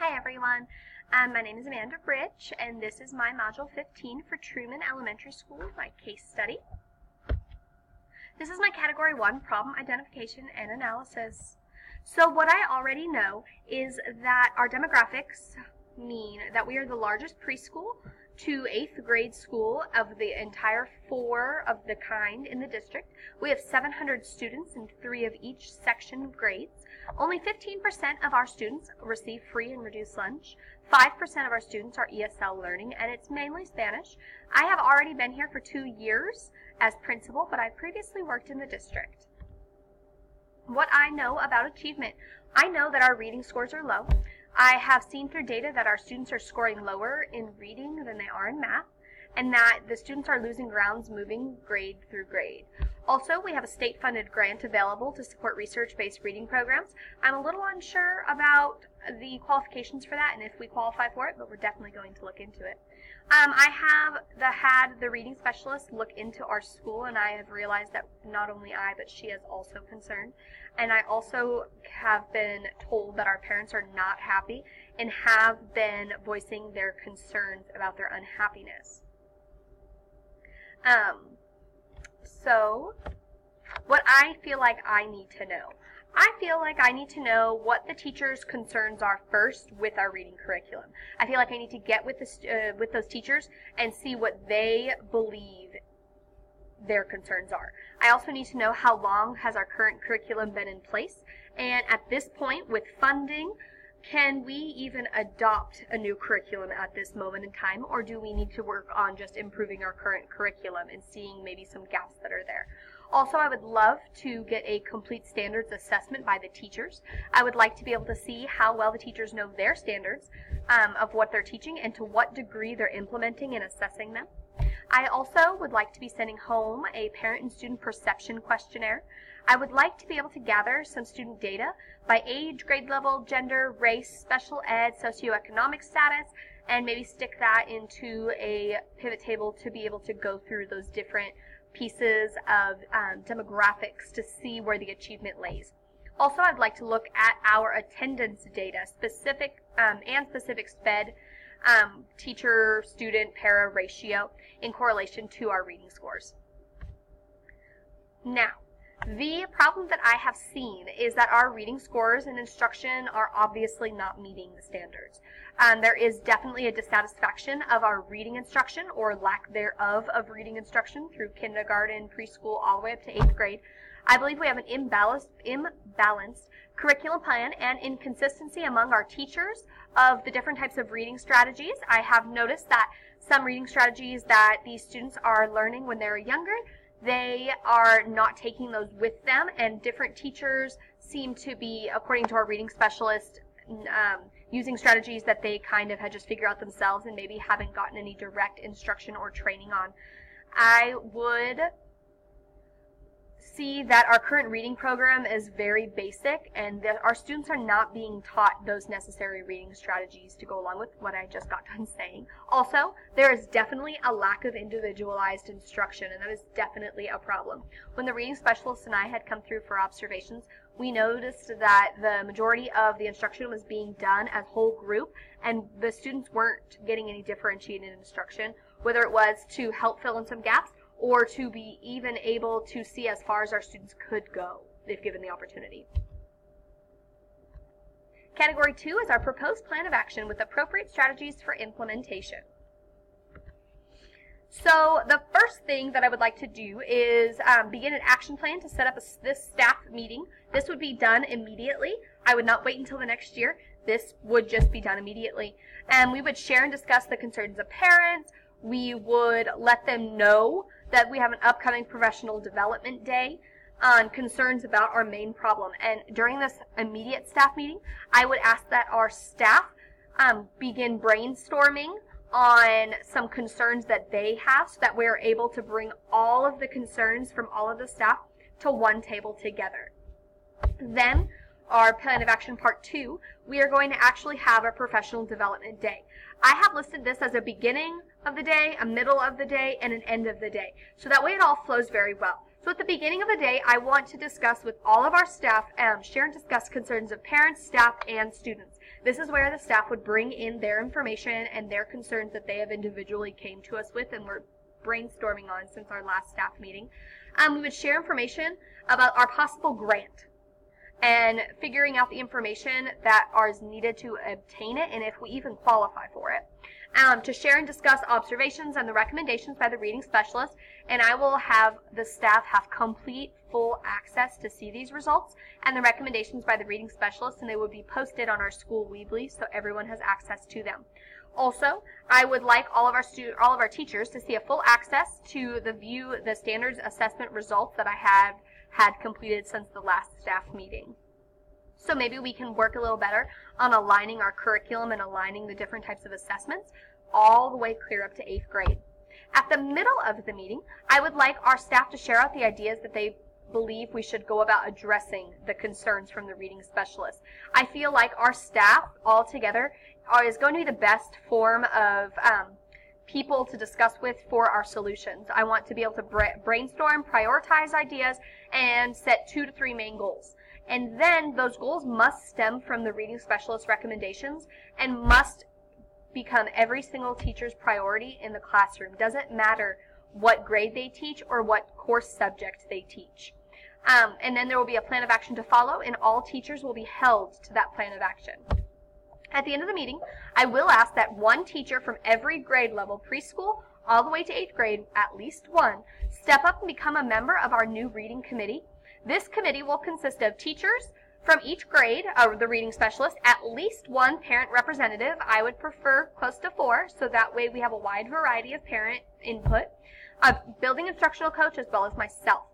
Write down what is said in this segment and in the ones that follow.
Hi everyone, my name is Amanda Rich, and this is my Module 15 for Truman Elementary School, my case study. This is my Category 1 problem identification and analysis. So what I already know is that our demographics mean that we are the largest preschool to 8th grade school of the entire 4 of the kind in the district. We have 700 students in 3 of each section of grades. Only 15% of our students receive free and reduced lunch. 5% of our students are ESL learning, and it's mainly Spanish. I have already been here for 2 years as principal, but I previously worked in the district. What I know about achievement: I know that our reading scores are low. I have seen through data that our students are scoring lower in reading than they are in math, and that the students are losing grounds moving grade through grade. Also, we have a state-funded grant available to support research-based reading programs. I'm a little unsure about the qualifications for that and if we qualify for it, but we're definitely going to look into it. I have had the reading specialist look into our school, and I have realized that not only I, but she is also concerned. And I also have been told that our parents are not happy and have been voicing their concerns about their unhappiness. So, what I feel like I need to know. I feel like I need to know what the teachers' concerns are first with our reading curriculum. I feel like I need to get with those teachers and see what they believe their concerns are. I also need to know how long has our current curriculum been in place, and at this point with funding, can we even adopt a new curriculum at this moment in time, or do we need to work on just improving our current curriculum and seeing maybe some gaps that are there? Also, I would love to get a complete standards assessment by the teachers. I would like to be able to see how well the teachers know their standards of what they're teaching and to what degree they're implementing and assessing them. I also would like to be sending home a parent and student perception questionnaire. I would like to be able to gather some student data by age, grade level, gender, race, special ed, socioeconomic status, and maybe stick that into a pivot table to be able to go through those different pieces of demographics to see where the achievement lays. Also, I'd like to look at our attendance data, specific SPED teacher-student para ratio in correlation to our reading scores. Now, the problem that I have seen is that our reading scores and instruction are obviously not meeting the standards. There is definitely a dissatisfaction of our reading instruction, or lack thereof of reading instruction, through kindergarten, preschool, all the way up to 8th grade. I believe we have an imbalanced curriculum plan and inconsistency among our teachers of the different types of reading strategies. I have noticed that some reading strategies that these students are learning when they're younger, they are not taking those with them, and different teachers seem to be, according to our reading specialist, using strategies that they kind of had just figured out themselves and maybe haven't gotten any direct instruction or training on. I would see that our current reading program is very basic, and that our students are not being taught those necessary reading strategies to go along with what I just got done saying. Also, there is definitely a lack of individualized instruction, and that is definitely a problem. When the reading specialist and I had come through for observations, we noticed that the majority of the instruction was being done as whole group, and the students weren't getting any differentiated instruction, whether it was to help fill in some gaps or to be even able to see as far as our students could go if given the opportunity. Category 2 is our proposed plan of action with appropriate strategies for implementation. So the first thing that I would like to do is begin an action plan to set up this staff meeting. This would be done immediately. I would not wait until the next year. This would just be done immediately. And we would share and discuss the concerns of parents. We would let them know that we have an upcoming professional development day on concerns about our main problem. And during this immediate staff meeting, I would ask that our staff begin brainstorming on some concerns that they have, so that we're able to bring all of the concerns from all of the staff to one table together. Then, our plan of action part 2, we are going to actually have a professional development day. I have listed this as a beginning of the day, a middle of the day, and an end of the day, so that way it all flows very well. So at the beginning of the day, I want to discuss with all of our staff, share and discuss concerns of parents, staff, and students. This is where the staff would bring in their information and their concerns that they have individually came to us with and we're brainstorming on since our last staff meeting. We would share information about our possible grant and figuring out the information that is needed to obtain it and if we even qualify for it. To share and discuss observations and the recommendations by the reading specialist, and I will have the staff have complete full access to see these results and the recommendations by the reading specialist, and they would be posted on our school Weebly so everyone has access to them. Also, I would like all of our teachers to see a full access to the standards assessment results that I have had completed since the last staff meeting. So maybe we can work a little better on aligning our curriculum and aligning the different types of assessments all the way clear up to 8th grade. At the middle of the meeting, I would like our staff to share out the ideas that they believe we should go about addressing the concerns from the reading specialist. I feel like our staff all together is going to be the best form of people to discuss with for our solutions. I want to be able to brainstorm, prioritize ideas, and set 2 to 3 main goals. And then those goals must stem from the reading specialist recommendations and must become every single teacher's priority in the classroom. Doesn't matter what grade they teach or what course subject they teach. And then there will be a plan of action to follow, and all teachers will be held to that plan of action. At the end of the meeting, I will ask that one teacher from every grade level, preschool all the way to 8th grade, at least one, step up and become a member of our new reading committee. This committee will consist of teachers from each grade, the reading specialist, at least one parent representative. I would prefer close to 4, so that way we have a wide variety of parent input, a building instructional coach, as well as myself.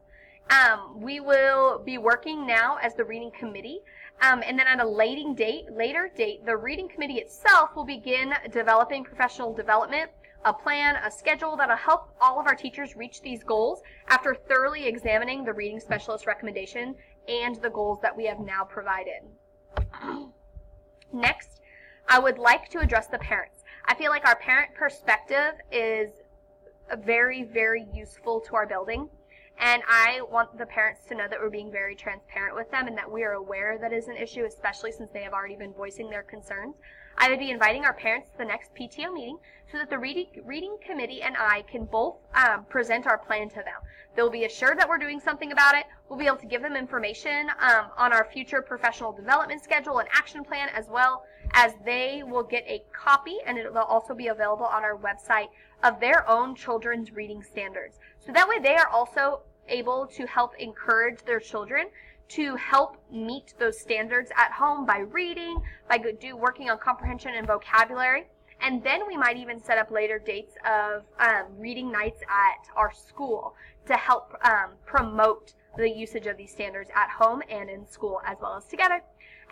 We will be working now as the reading committee, and then at a later date, the reading committee itself will begin developing professional development, a plan, a schedule that'll help all of our teachers reach these goals after thoroughly examining the reading specialist recommendation and the goals that we have now provided. Next, I would like to address the parents. I feel like our parent perspective is very, very useful to our building, and I want the parents to know that we're being very transparent with them and that we are aware that is an issue, especially since they have already been voicing their concerns. I would be inviting our parents to the next PTO meeting so that the reading committee and I can both present our plan to them. They'll be assured that we're doing something about it. We'll be able to give them information on our future professional development schedule and action plan, as well as they will get a copy, and it will also be available on our website, of their own children's reading standards. So that way they are also able to help encourage their children to help meet those standards at home by reading, by working on comprehension and vocabulary. And then we might even set up later dates of reading nights at our school to help promote the usage of these standards at home and in school as well as together.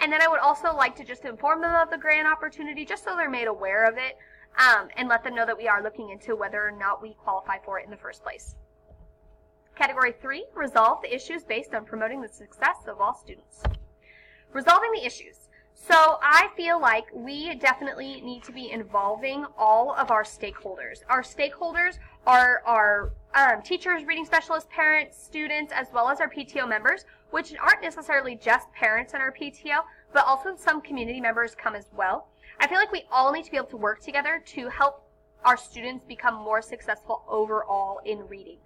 And then I would also like to just inform them of the grant opportunity just so they're made aware of it, and let them know that we are looking into whether or not we qualify for it in the first place. Category 3, resolve the issues based on promoting the success of all students. Resolving the issues. So I feel like we definitely need to be involving all of our stakeholders. Our stakeholders are our teachers, reading specialists, parents, students, as well as our PTO members, which aren't necessarily just parents in our PTO, but also some community members come as well. I feel like we all need to be able to work together to help our students become more successful overall in reading.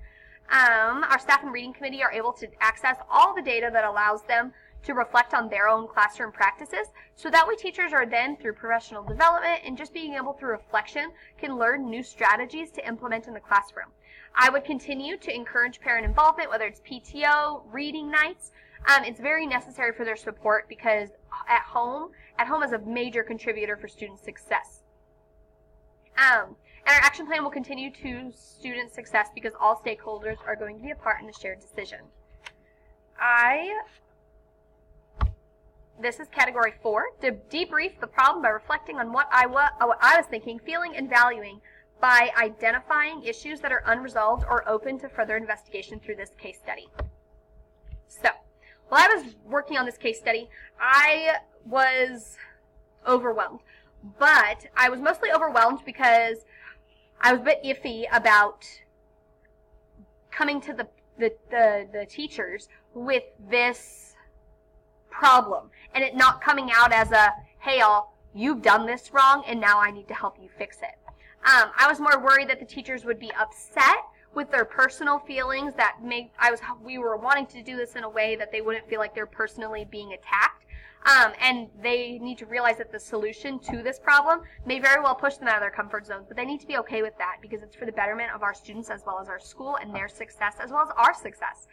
Our staff and reading committee are able to access all the data that allows them to reflect on their own classroom practices, so that way teachers are then, through professional development and just being able through reflection, can learn new strategies to implement in the classroom. I would continue to encourage parent involvement, whether it's PTO, reading nights. It's very necessary for their support because at home is a major contributor for student success. And our action plan will continue to student success because all stakeholders are going to be a part in the shared decision. This is category 4, to debrief the problem by reflecting on what I was thinking, feeling, and valuing by identifying issues that are unresolved or open to further investigation through this case study. So, while I was working on this case study, I was overwhelmed. But I was mostly overwhelmed because I was a bit iffy about coming to the teachers with this problem and it not coming out as a, hey, you've done this wrong and now I need to help you fix it. I was more worried that the teachers would be upset with their personal feelings, that we were wanting to do this in a way that they wouldn't feel like they're personally being attacked. And they need to realize that the solution to this problem may very well push them out of their comfort zones, but they need to be okay with that because it's for the betterment of our students as well as our school and their success as well as our success.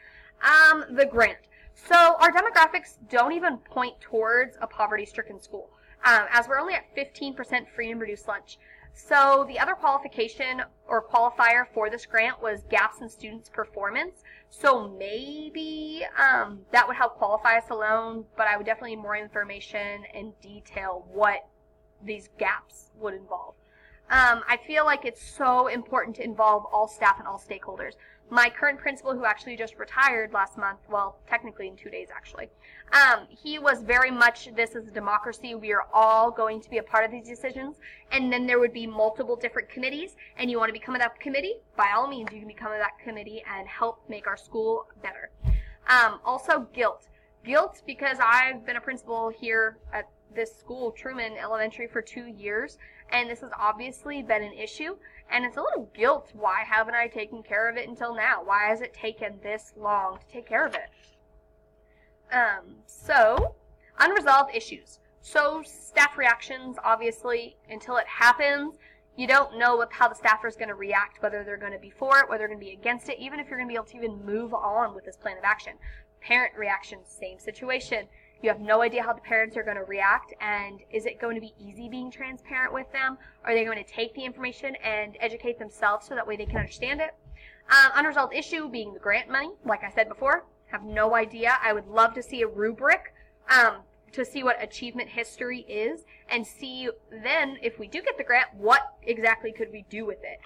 The grant. So our demographics don't even point towards a poverty-stricken school, as we're only at 15% free and reduced lunch. So the other qualification or qualifier for this grant was gaps in students' performance. So maybe that would help qualify us alone, but I would definitely need more information and detail what these gaps would involve. I feel like it's so important to involve all staff and all stakeholders. My current principal, who actually just retired last month, well, technically in 2 days actually, he was very much, this is a democracy, we are all going to be a part of these decisions, and then there would be multiple different committees, and you want to become of that committee, by all means you can become of that committee and help make our school better. Also guilt. Guilt because I've been a principal here at this school, Truman Elementary, for 2 years, and this has obviously been an issue, and it's a little guilt. Why haven't I taken care of it until now? Why has it taken this long to take care of it? So, unresolved issues. So, staff reactions, obviously, until it happens, you don't know how the staffer is going to react, whether they're going to be for it, whether they're going to be against it, even if you're going to be able to even move on with this plan of action. Parent reactions, same situation. You have no idea how the parents are going to react, and is it going to be easy being transparent with them? Are they going to take the information and educate themselves so that way they can understand it? Unresolved issue being the grant money, like I said before. Have no idea. I would love to see a rubric to see what achievement history is, and see then, if we do get the grant, what exactly could we do with it.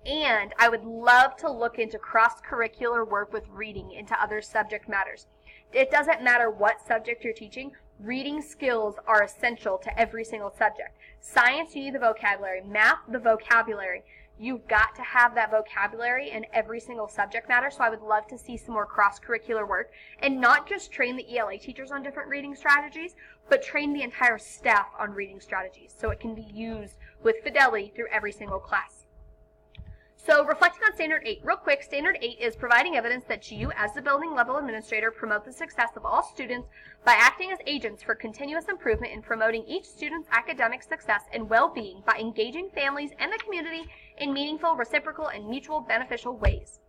And I would love to look into cross-curricular work with reading into other subject matters. It doesn't matter what subject you're teaching, reading skills are essential to every single subject. Science, you need the vocabulary. Math, the vocabulary. You've got to have that vocabulary in every single subject matter, so I would love to see some more cross-curricular work, and not just train the ELA teachers on different reading strategies, but train the entire staff on reading strategies, so it can be used with fidelity through every single class. So reflecting on Standard 8, real quick, Standard 8 is providing evidence that you, as the building level administrator, promote the success of all students by acting as agents for continuous improvement in promoting each student's academic success and well-being by engaging families and the community in meaningful, reciprocal, and mutual beneficial ways.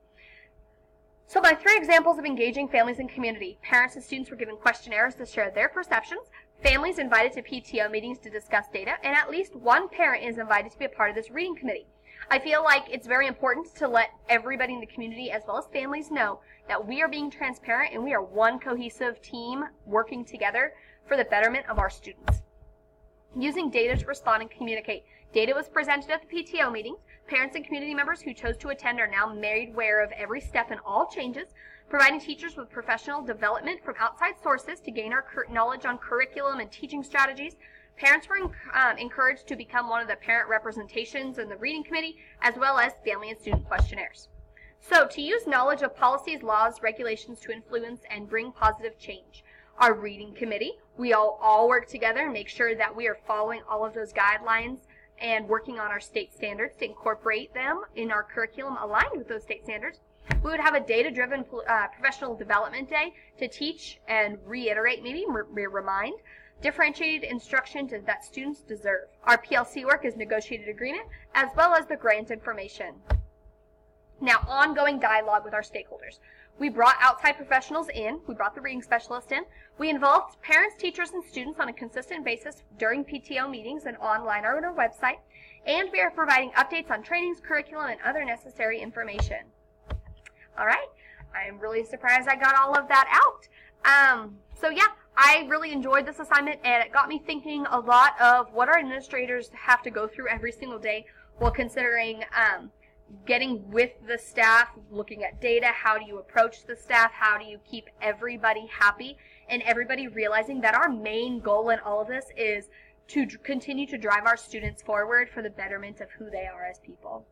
So my 3 examples of engaging families and community. Parents and students were given questionnaires to share their perceptions, families invited to PTO meetings to discuss data, and at least one parent is invited to be a part of this reading committee. I feel like it's very important to let everybody in the community as well as families know that we are being transparent and we are one cohesive team working together for the betterment of our students. Using data to respond and communicate. Data was presented at the PTO meetings. Parents and community members who chose to attend are now made aware of every step and all changes, providing teachers with professional development from outside sources to gain our knowledge on curriculum and teaching strategies. Parents were encouraged to become one of the parent representations in the reading committee, as well as family and student questionnaires. So, to use knowledge of policies, laws, regulations to influence and bring positive change. Our reading committee, we all work together and make sure that we are following all of those guidelines and working on our state standards to incorporate them in our curriculum aligned with those state standards. We would have a data-driven professional development day to teach and reiterate, maybe remind, differentiated instruction that students deserve. Our PLC work is negotiated agreement, as well as the grant information. Now, ongoing dialogue with our stakeholders. We brought outside professionals in. We brought the reading specialist in. We involved parents, teachers, and students on a consistent basis during PTO meetings and online or on our website. And we are providing updates on trainings, curriculum, and other necessary information. All right. I'm really surprised I got all of that out. So yeah, I really enjoyed this assignment, and it got me thinking a lot of what our administrators have to go through every single day while considering getting with the staff, looking at data, how do you approach the staff, how do you keep everybody happy, and everybody realizing that our main goal in all of this is to continue to drive our students forward for the betterment of who they are as people.